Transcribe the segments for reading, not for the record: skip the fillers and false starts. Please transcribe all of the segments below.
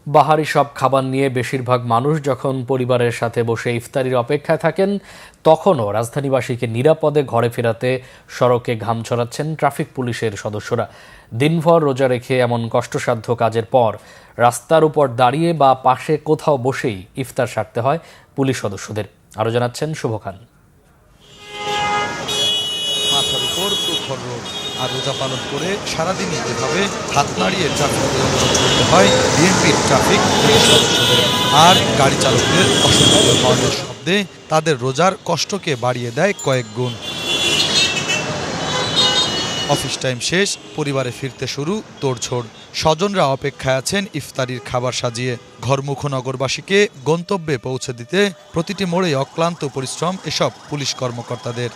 বাহারি সব খাবার নিয়ে বেশিরভাগ মানুষ যখন পরিবারের সাথে বসে ইফতারির অপেক্ষায় থাকেন, তখনও রাজধানীবাসীকে নিরাপদে ঘরে ফেরাতে সড়কে ঘাম ছড়াচ্ছেন ট্রাফিক পুলিশের সদস্যরা। দিনভর রোজা রেখে এমন কষ্টসাধ্য কাজের পর রাস্তার উপর দাঁড়িয়ে বা পাশে কোথাও বসেই ইফতার সারতে হয় পুলিশ সদস্যদের। আরও জানাচ্ছেন শুভ খান। মাথার উপর প্রখর রোদ আর রোজা পালন করে সারাদিনই এভাবে হাত নাড়িয়ে ট্রাফিক নিয়ন্ত্রণ করতে হয় বিএনপির ট্রাফিক পুলিশ সদস্যদের। আর গাড়ি চালকদের অসংখ্য হর্নের শব্দে তাদের রোজার কষ্টকে বাড়িয়ে দেয় কয়েক গুণ। অফিস টাইম শেষ, পরিবারে ফিরতে শুরু তোড়ঝোড়। স্বজনরা অপেক্ষায় আছেন ইফতারির খাবার সাজিয়ে। ঘরমুখ নগরবাসীকে গন্তব্যে পৌঁছে দিতে প্রতিটি মোড়ে অক্লান্ত পরিশ্রম এসব পুলিশ কর্মকর্তাদের।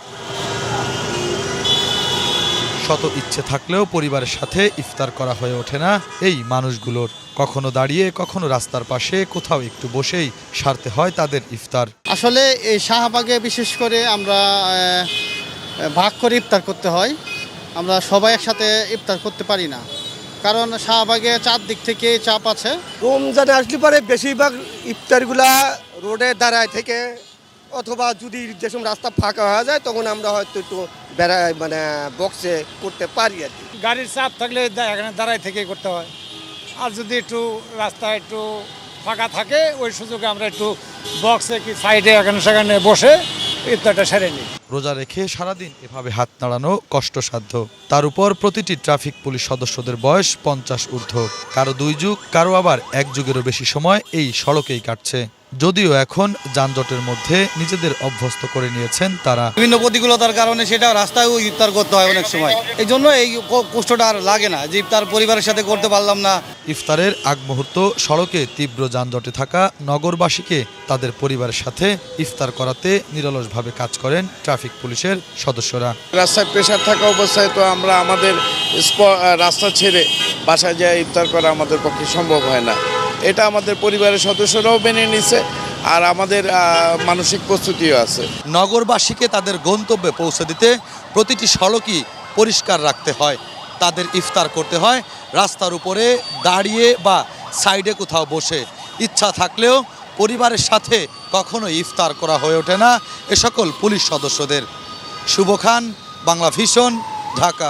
শত ইচ্ছে থাকলেও পরিবারের সাথে ইফতার করা হয়ে ওঠে না এই মানুষগুলোর। কখনো দাঁড়িয়ে, কখনো রাস্তার পাশে কোথাও একটু বসেই সারতে হয় তাদের ইফতার। আসলে এই শাহবাগে বিশেষ করে আমরা ভাগ করে ইফতার করতে হয়। আমরা সবাই একসাথে ইফতার করতে পারি না, কারণ শাহবাগে চারদিক থেকে চাপ আছে। রমজানে আসলে পরে বেশিরভাগ ইফতারগুলা রোডে দাঁড়ায় থেকে, অথবা যদি যেসব রাস্তা ফাঁকা হয়ে যায় তখন আমরা হয়তো একটু বক্সে করতে পারি আর কি। গাড়ির চাপ থাকলে এখানে দাঁড়ায় থেকে করতে হয়, আর যদি একটু রাস্তা একটু ফাঁকা থাকে ওই সুযোগে আমরা একটু বক্সে কি সাইডে এখানে সেখানে বসে ইফতারটা সেরে নিই। রোজা রেখে সারাদিন এভাবে হাত নাড়ানো কষ্টসাধ্য। তার উপর প্রতিটি ট্রাফিক পুলিশ সদস্যদের বয়স 50 ঊর্ধ্ব। কারো 2 যুগ, কারো আবার 1 যুগেরও বেশি সময় এই সড়কেই কাটছে। যদিও এখন যানজটের মধ্যে নিজেদের অভ্যস্ত করে নিয়েছেন তারা। বিভিন্ন প্রতিকূলতার কারণে সেটা রাস্তায়ও ইফতার করতে হয় অনেক সময়, এই জন্য এই কষ্টটা আর লাগে না যে ইফতার পরিবারের সাথে করতে পারলাম না। ইফতারের আগ মুহূর্ত সড়কে তীব্র যানজটে থাকা নগরবাসীকে তাদের পরিবারের সাথে ইফতার করাতে নিরলসভাবে কাজ করেন ট্রাফিক পুলিশের সদস্যরা। রাস্তায় প্রেশার থাকা অবস্থায় তো আমরা আমাদের রাস্তা ছেড়ে বাসায় যায় ইফতার করা আমাদের পক্ষে সম্ভব হয় না। এটা আমাদের পরিবারের সদস্যরাও মেনে নিছে, আর আমাদের মানসিক প্রস্তুতিও আছে। নগরবাসীকে তাদের গন্তব্যে পৌঁছে দিতে প্রতিটি সড়কই পরিষ্কার রাখতে হয়। তাদের ইফতার করতে হয় রাস্তার উপরে দাঁড়িয়ে বা সাইডে কোথাও বসে। ইচ্ছা থাকলেও পরিবারের সাথে কখনো ইফতার করা হয়ে ওঠে না এ সকল পুলিশ সদস্যদের। শুভ খান, বাংলা ভিশন, ঢাকা।